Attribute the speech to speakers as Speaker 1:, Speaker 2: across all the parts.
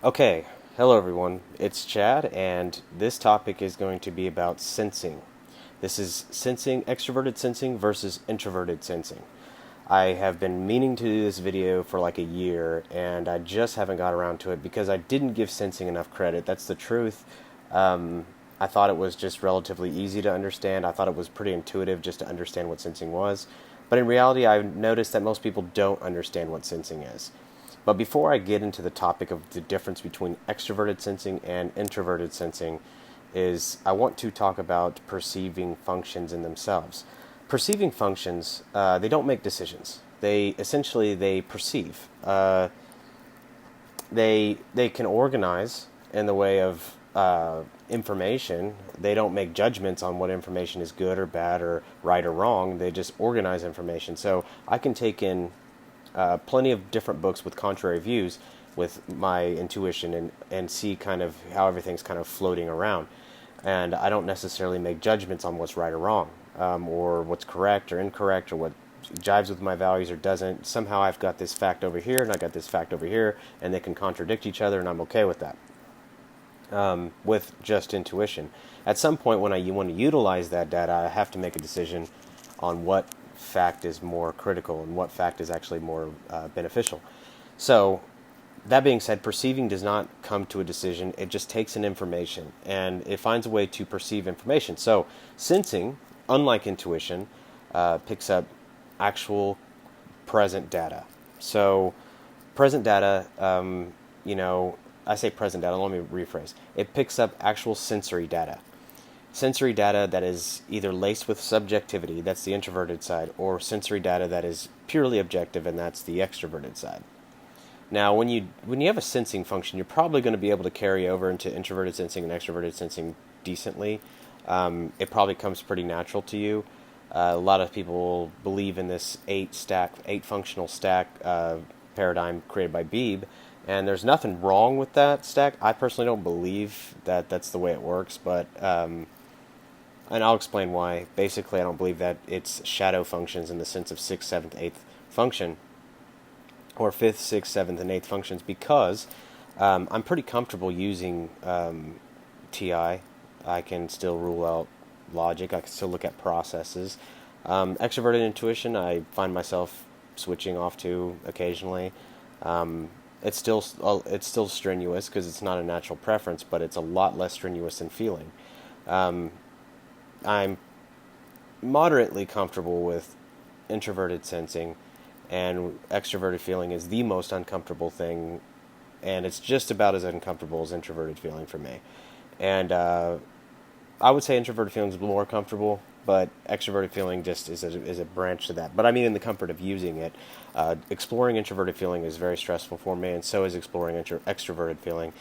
Speaker 1: Okay, hello everyone. It's Chad, and this topic is going to be about sensing. This is sensing, extroverted sensing versus introverted sensing. I have been meaning to do this video for like a year, and I just haven't got around to it because I didn't give sensing enough credit. That's the truth. I thought it was just relatively easy to understand. I thought it was pretty intuitive just to understand what sensing was. But in reality, I've noticed that most people don't understand what sensing is. But before I get into the topic of the difference between extroverted sensing and introverted sensing, is I want to talk about perceiving functions in themselves. Perceiving functions, they don't make decisions. They perceive. They can organize in the way of information. They don't make judgments on what information is good or bad or right or wrong. They just organize information. So I can take in plenty of different books with contrary views with my intuition and see kind of how everything's kind of floating around. And I don't necessarily make judgments on what's right or wrong, or what's correct or incorrect, or what jives with my values or doesn't. Somehow I've got this fact over here and I got this fact over here, and they can contradict each other, and I'm okay with that. With just intuition. At some point, when I want to utilize that data, I have to make a decision on what fact is more critical and what fact is actually more beneficial. So, that being said, perceiving does not come to a decision. It just takes in information and it finds a way to perceive information. So, sensing, unlike intuition, picks up actual present data. So, present data, I say present data, let me rephrase. It picks up actual sensory data. Sensory data that is either laced with subjectivity, that's the introverted side, or sensory data that is purely objective, and that's the extroverted side. Now, when you have a sensing function, you're probably going to be able to carry over into introverted sensing and extroverted sensing decently. It probably comes pretty natural to you. A lot of people believe in this eight functional stack paradigm created by Beebe, and there's nothing wrong with that stack. I personally don't believe that that's the way it works, but and I'll explain why. Basically, I don't believe that it's shadow functions in the sense of 6th, 7th, 8th function, or 5th, 6th, 7th, and 8th functions, because I'm pretty comfortable using TI. I can still rule out logic. I can still look at processes. Extroverted intuition, I find myself switching off to occasionally. It's still strenuous because it's not a natural preference, but it's a lot less strenuous than feeling. I'm moderately comfortable with introverted sensing, and extroverted feeling is the most uncomfortable thing, and it's just about as uncomfortable as introverted feeling for me. And I would say introverted feeling is more comfortable, but extroverted feeling just is a branch to that. But I mean, in the comfort of using it, exploring introverted feeling is very stressful for me, and so is exploring extroverted feeling.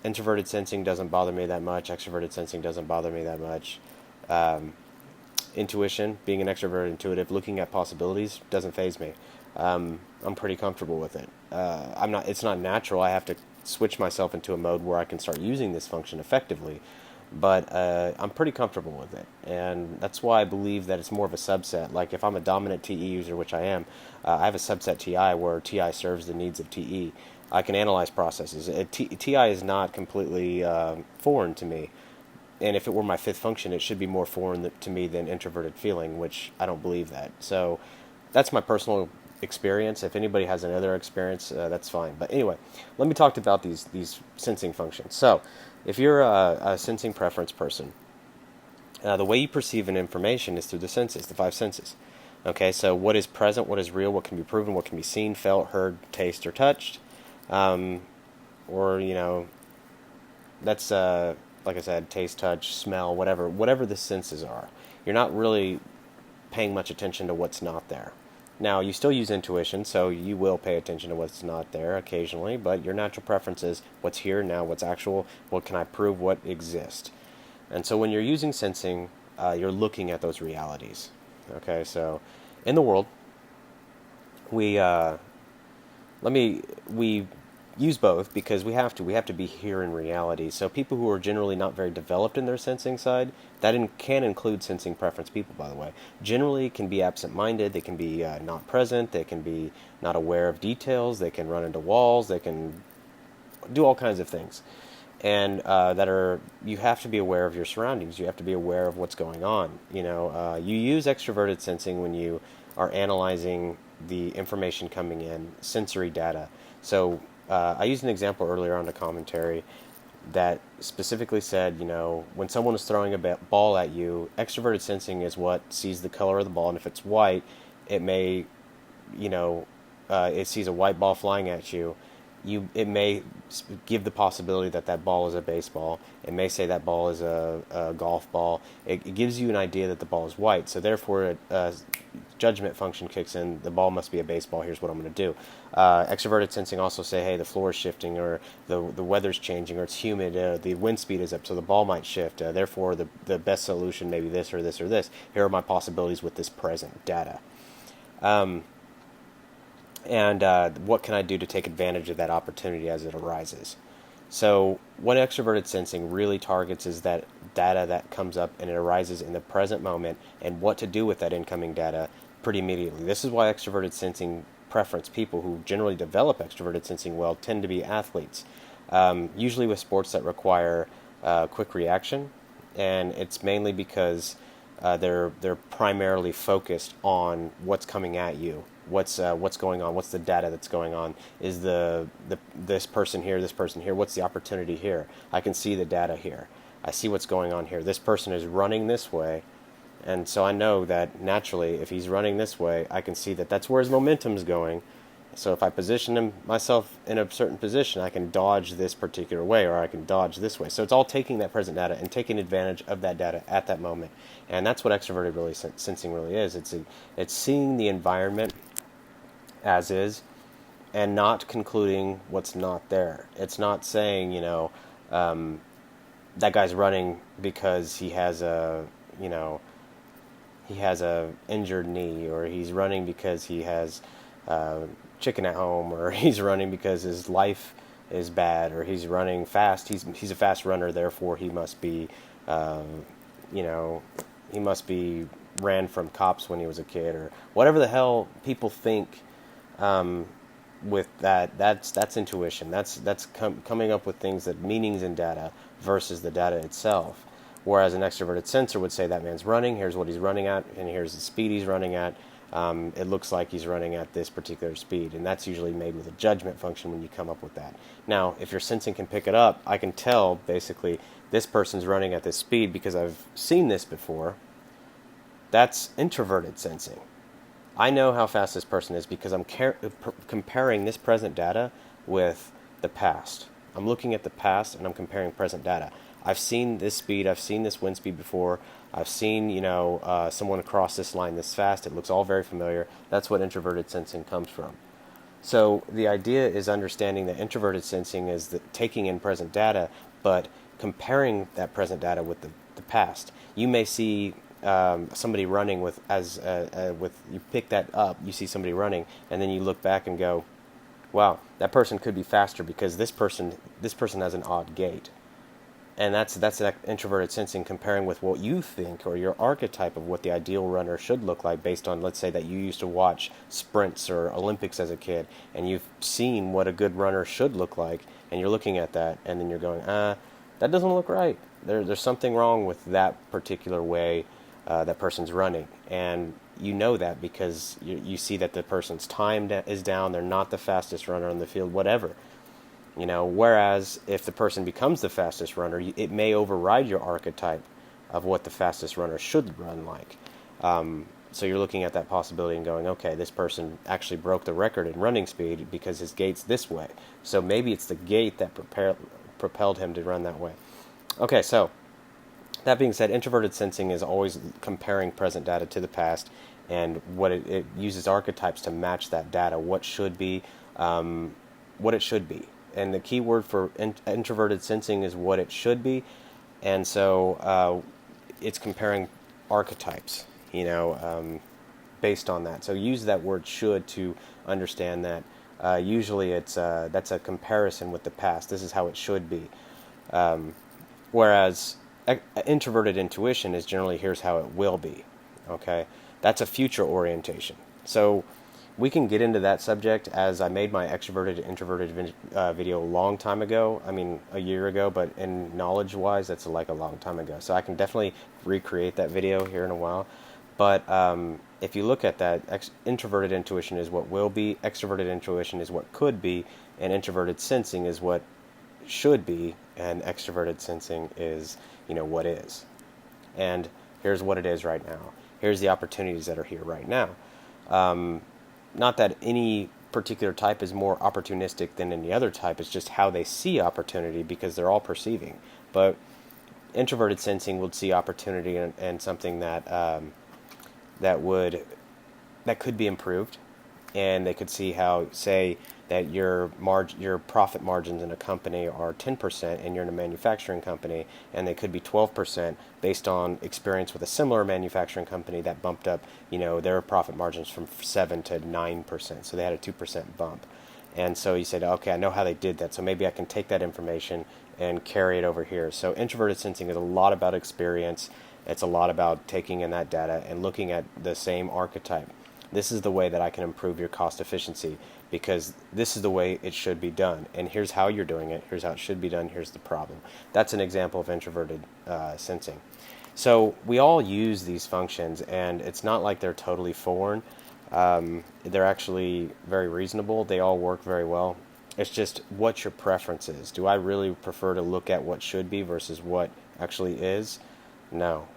Speaker 1: Introverted sensing doesn't bother me that much. Extroverted sensing doesn't bother me that much. Intuition, being an extroverted intuitive, looking at possibilities doesn't faze me. I'm pretty comfortable with it. It's not natural. I have to switch myself into a mode where I can start using this function effectively. But I'm pretty comfortable with it, and that's why I believe that it's more of a subset. Like if I'm a dominant TE user, which I am, I have a subset TI where TI serves the needs of TE. I can analyze processes. TI is not completely foreign to me, and if it were my 5th function, it should be more foreign to me than introverted feeling, which I don't believe that. So that's my personal experience. If anybody has another experience, that's fine. But anyway, let me talk about these sensing functions. So if you're a sensing preference person, the way you perceive an information is through the senses, the 5 senses. Okay, so what is present, what is real, what can be proven, what can be seen, felt, heard, tasted, or touched, or that's like I said, taste, touch, smell, whatever the senses are. You're not really paying much attention to what's not there. Now, you still use intuition, so you will pay attention to what's not there occasionally, but your natural preference is what's here now, what's actual, what can I prove, what exists. And so when you're using sensing, you're looking at those realities. Okay, so in the world, we use both because we have to be here in reality. So people who are generally not very developed in their sensing side, can include sensing preference people, by the way, generally can be absent-minded. They can be not present. They can be not aware of details. They can run into walls. They can do all kinds of things, and you have to be aware of your surroundings. You have to be aware of what's going on. You use extroverted sensing when you are analyzing the information coming in, sensory data. So I used an example earlier on the commentary that specifically said, when someone is throwing a ball at you, extroverted sensing is what sees the color of the ball, and if it's white, it may, it sees a white ball flying at you. It may give the possibility that that ball is a baseball. It may say that ball is a golf ball. It gives you an idea that the ball is white. So therefore, judgment function kicks in. The ball must be a baseball. Here's what I'm going to do. Extroverted sensing also say, hey, the floor is shifting, or the weather's changing, or it's humid. The wind speed is up, so the ball might shift. Therefore, the best solution may be this or this or this. Here are my possibilities with this present data. And what can I do to take advantage of that opportunity as it arises? So what extroverted sensing really targets is that data that comes up and it arises in the present moment, and what to do with that incoming data pretty immediately. This is why extroverted sensing preference people who generally develop extroverted sensing well tend to be athletes, usually with sports that require quick reaction, and it's mainly because they're primarily focused on what's coming at you. What's going on? What's the data that's going on? Is this person here? This person here? What's the opportunity here? I can see the data here. I see what's going on here. This person is running this way, and so I know that naturally, if he's running this way, I can see that that's where his momentum is going. So if I position myself in a certain position, I can dodge this particular way, or I can dodge this way. So it's all taking that present data and taking advantage of that data at that moment, and that's what extroverted sensing really is. It's seeing the environment as is, and not concluding what's not there. It's not saying, that guy's running because he has a injured knee, or he's running because he has chicken at home, or he's running because his life is bad, or he's running fast. He's a fast runner, therefore he must be, he must be ran from cops when he was a kid, or whatever the hell people think. With that's intuition. That's coming up with things, that meanings in data versus the data itself. Whereas an extroverted sensor would say, that man's running, here's what he's running at, and here's the speed he's running at. It looks like he's running at this particular speed, and that's usually made with a judgment function when you come up with that. Now, if your sensing can pick it up, I can tell basically this person's running at this speed because I've seen this before. That's introverted sensing. I know how fast this person is because I'm comparing this present data with the past. I'm looking at the past and I'm comparing present data. I've seen this speed, I've seen this wind speed before, I've seen, someone cross this line this fast. It looks all very familiar. That's what introverted sensing comes from. So the idea is understanding that introverted sensing is taking in present data, but comparing that present data with the past. You may see somebody running with you pick that up, you see somebody running, and then you look back and go, wow, that person could be faster because this person has an odd gait. And that's an introverted sensing comparing with what you think, or your archetype of what the ideal runner should look like, based on, let's say that you used to watch sprints or Olympics as a kid, and you've seen what a good runner should look like, and you're looking at that, and then you're going, that doesn't look right. There's something wrong with that particular way that person's running, and you know that because you see that the person's time is down, they're not the fastest runner on the field, whatever. Whereas if the person becomes the fastest runner, it may override your archetype of what the fastest runner should run like. So you're looking at that possibility and going, okay, this person actually broke the record in running speed because his gait's this way. So maybe it's the gait that propelled him to run that way. Okay, so that being said, introverted sensing is always comparing present data to the past, and what it uses archetypes to match that data, what it should be. And the key word for introverted sensing is what it should be. And so it's comparing archetypes, based on that. So use that word should to understand that. Usually that's a comparison with the past. This is how it should be. Whereas introverted intuition is generally, here's how it will be. Okay? That's a future orientation. So we can get into that subject, as I made my extroverted introverted video a long time ago. I mean, a year ago, but in knowledge wise, that's like a long time ago. So I can definitely recreate that video here in a while. But if you look at that, introverted intuition is what will be, extroverted intuition is what could be, and introverted sensing is what should be, and extroverted sensing is, what is. And here's what it is right now. Here's the opportunities that are here right now. Not that any particular type is more opportunistic than any other type. It's just how they see opportunity, because they're all perceiving. But introverted sensing would see opportunity and something that could be improved, and they could see how, say, that your profit margins in a company are 10% and you're in a manufacturing company, and they could be 12% based on experience with a similar manufacturing company that bumped up, their profit margins from 7 to 9%. So they had a 2% bump. And so you said, okay, I know how they did that, so maybe I can take that information and carry it over here. So introverted sensing is a lot about experience. It's a lot about taking in that data and looking at the same archetype. This is the way that I can improve your cost efficiency, because this is the way it should be done. And here's how you're doing it. Here's how it should be done. Here's the problem. That's an example of introverted sensing. So we all use these functions, and it's not like they're totally foreign. They're actually very reasonable. They all work very well. It's just what your preference is. Do I really prefer to look at what should be versus what actually is? No.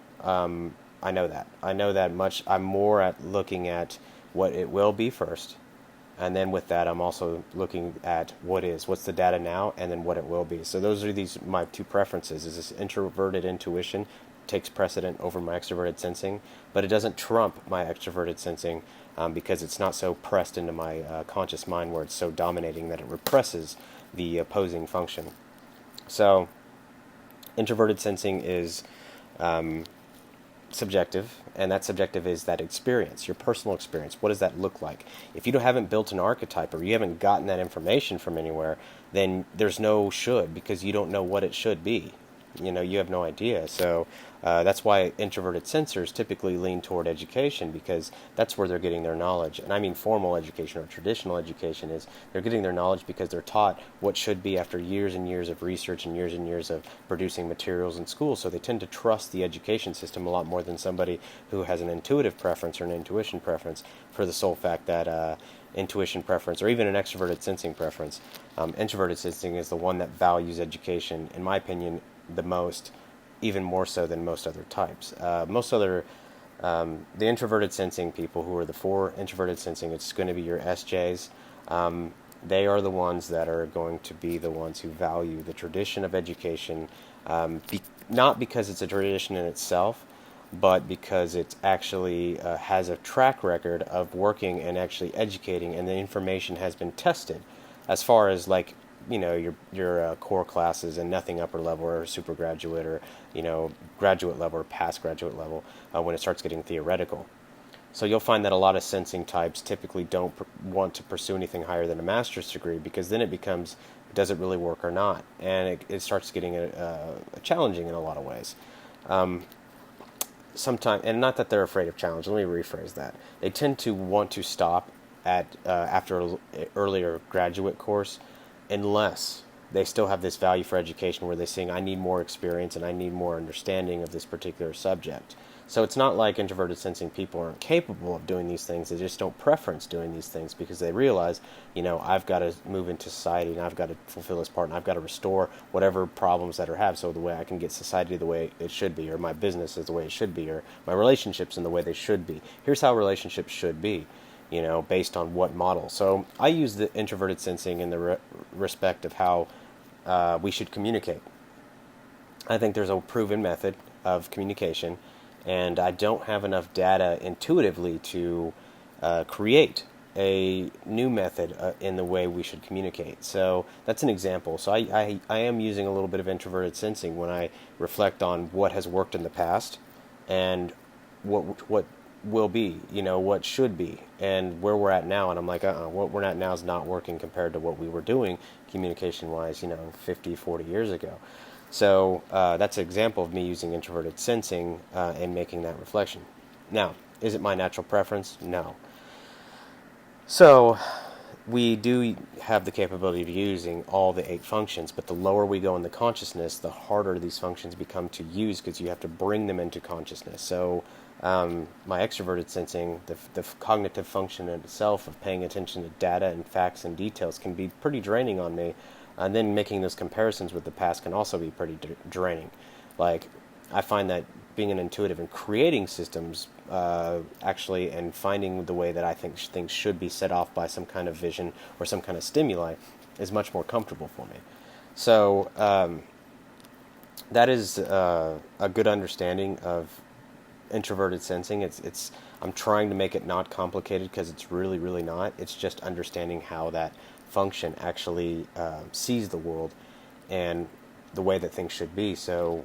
Speaker 1: I know that. I know that much. I'm more at looking at what it will be first. And then with that, I'm also looking at what is. What's the data now, and then what it will be. So those are my two preferences. Is this introverted intuition takes precedent over my extroverted sensing, but it doesn't trump my extroverted sensing because it's not so pressed into my conscious mind where it's so dominating that it represses the opposing function. So introverted sensing is subjective, and that subjective is that experience, your personal experience. What does that look like? If you haven't built an archetype, or you haven't gotten that information from anywhere, then there's no should, because you don't know what it should be. You have no idea. So that's why introverted sensors typically lean toward education, because that's where they're getting their knowledge. And I mean formal education or traditional education is they're getting their knowledge because they're taught what should be after years and years of research and years of producing materials in school. So they tend to trust the education system a lot more than somebody who has an intuitive preference or an intuition preference, for the sole fact that intuition preference, or even an extroverted sensing preference, introverted sensing is the one that values education, in my opinion, the most, even more so than most other types. The introverted sensing people, who are the four introverted sensing, it's going to be your SJs. They are the ones that are going to be the ones who value the tradition of education, not because it's a tradition in itself, but because it actually has a track record of working and actually educating, and the information has been tested as far as your core classes, and nothing upper level or super graduate, or graduate level or past graduate level when it starts getting theoretical. So you'll find that a lot of sensing types typically don't want to pursue anything higher than a master's degree, because then it becomes, does it really work or not? And it starts getting challenging in a lot of ways. Sometimes, and not that they're afraid of challenge, let me rephrase that. They tend to want to stop at after an earlier graduate course, unless they still have this value for education where they're saying, I need more experience and I need more understanding of this particular subject. So it's not like introverted sensing people aren't capable of doing these things. They just don't preference doing these things because they realize, I've got to move into society and I've got to fulfill this part, and I've got to restore whatever problems that I have, so the way I can get society the way it should be, or my business is the way it should be, or my relationships in the way they should be. Here's how relationships should be, based on what model. So I use the introverted sensing in the respect of how we should communicate. I think there's a proven method of communication, and I don't have enough data intuitively to create a new method in the way we should communicate. So that's an example. So I am using a little bit of introverted sensing when I reflect on what has worked in the past and what will be, what should be, and where we're at now. And I'm like, what we're at now is not working compared to what we were doing communication-wise, 50, 40 years ago. So that's an example of me using introverted sensing and making that reflection. Now, is it my natural preference? No. So we do have the capability of using all the 8 functions, but the lower we go in the consciousness, the harder these functions become to use because you have to bring them into consciousness. So my extroverted sensing, the cognitive function in itself of paying attention to data and facts and details can be pretty draining on me. And then making those comparisons with the past can also be pretty draining. Like, I find that being an intuitive and creating systems actually, and finding the way that I think things should be set off by some kind of vision or some kind of stimuli is much more comfortable for me. So that is a good understanding of introverted sensing. I'm trying to make it not complicated because it's really, really not. It's just understanding how that function actually sees the world and the way that things should be. So,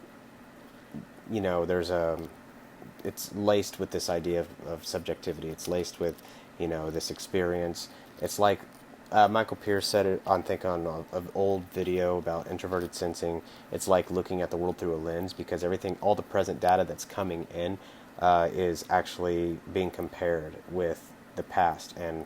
Speaker 1: it's laced with this idea of subjectivity. It's laced with, this experience. It's like Michael Pierce said it on an old video about introverted sensing. It's like looking at the world through a lens, because all the present data that's coming in is actually being compared with the past, and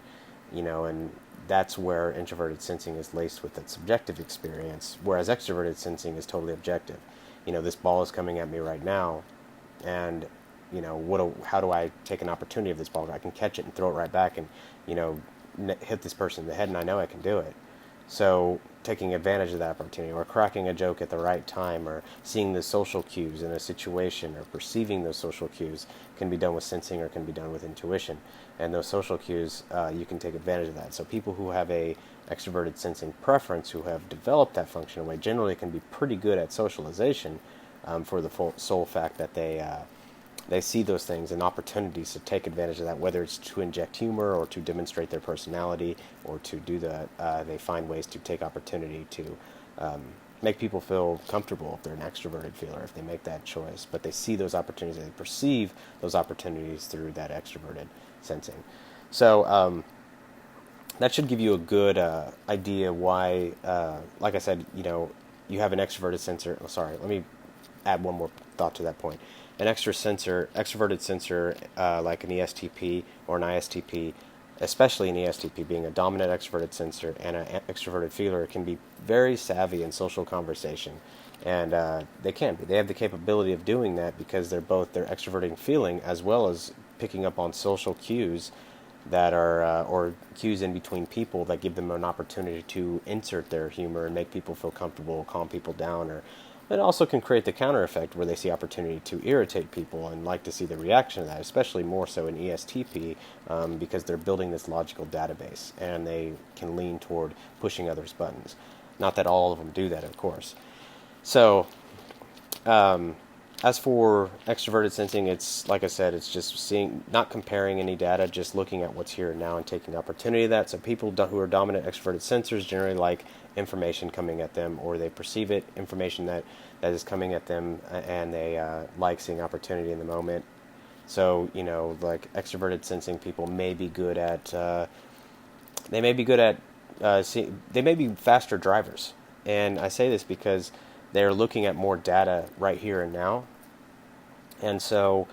Speaker 1: that's where introverted sensing is laced with that subjective experience, whereas extroverted sensing is totally objective. This ball is coming at me right now, and how do I take an opportunity of this ball? I can catch it and throw it right back, and hit this person in the head, and I know I can do it. So taking advantage of that opportunity, or cracking a joke at the right time, or seeing the social cues in a situation, or perceiving those social cues, can be done with sensing or can be done with intuition. And those social cues, you can take advantage of that. So people who have a extroverted sensing preference, who have developed that function away, generally can be pretty good at socialization, for the sole fact that they see those things and opportunities to take advantage of that, whether it's to inject humor or to demonstrate their personality, or to do they find ways to take opportunity to make people feel comfortable if they're an extroverted feeler, if they make that choice. But they see those opportunities, and they perceive those opportunities through that extroverted sensing. So that should give you a good idea why, like I said, you have an extroverted sensor. Oh, sorry, let me add one more thought to that point. An extroverted sensor, like an ESTP or an ISTP, especially an ESTP, being a dominant extroverted sensor and an extroverted feeler, can be very savvy in social conversation. And they can be. They have the capability of doing that because they're extroverting feeling as well as picking up on social cues that are, or cues in between people that give them an opportunity to insert their humor and make people feel comfortable, calm people down, or it also can create the counter effect where they see opportunity to irritate people and like to see the reaction of that, especially more so in ESTP, because they're building this logical database and they can lean toward pushing others' buttons. Not that all of them do that, of course. So, as for extroverted sensing, it's, like I said, it's just not comparing any data, just looking at what's here and now and taking opportunity of that. So people who are dominant extroverted sensors generally like information coming at them, or they perceive information that is coming at them, and they like seeing opportunity in the moment. So, like extroverted sensing people may be good at, they may be faster drivers. And I say this because they're looking at more data right here and now. And so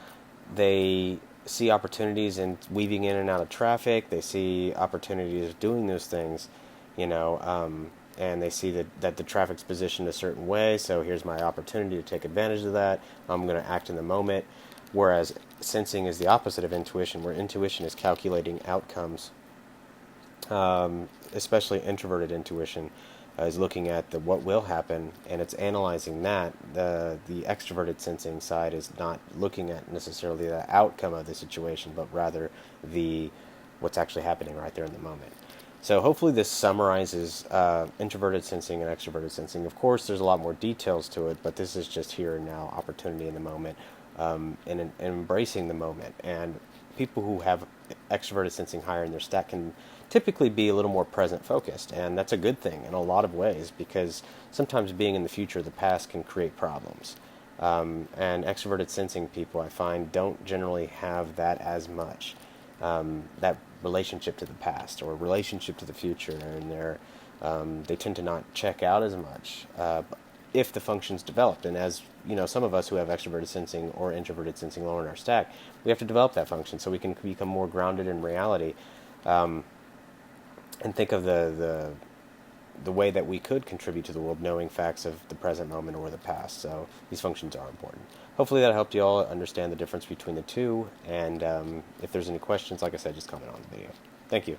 Speaker 1: they see opportunities in weaving in and out of traffic. They see opportunities of doing those things, and they see that the traffic's positioned a certain way, so here's my opportunity to take advantage of that. I'm going to act in the moment. Whereas sensing is the opposite of intuition, where intuition is calculating outcomes, especially introverted intuition. Is looking at what will happen, and it's analyzing that. The extroverted sensing side is not looking at necessarily the outcome of the situation, but rather what's actually happening right there in the moment. So hopefully this summarizes introverted sensing and extroverted sensing. Of course, there's a lot more details to it, but this is just here and now, opportunity in the moment, and embracing the moment. And people who have extroverted sensing higher in their stack can typically be a little more present focused, and that's a good thing in a lot of ways, because sometimes being in the future, the past, can create problems. And extroverted sensing people, I find, don't generally have that as much, that relationship to the past or relationship to the future, and they tend to not check out as much if the function's developed. And as some of us who have extroverted sensing or introverted sensing lower in our stack, we have to develop that function so we can become more grounded in reality. and think of the way that we could contribute to the world, knowing facts of the present moment or the past. So these functions are important. Hopefully that helped you all understand the difference between the two, and if there's any questions, like I said, just comment on the video. Thank you.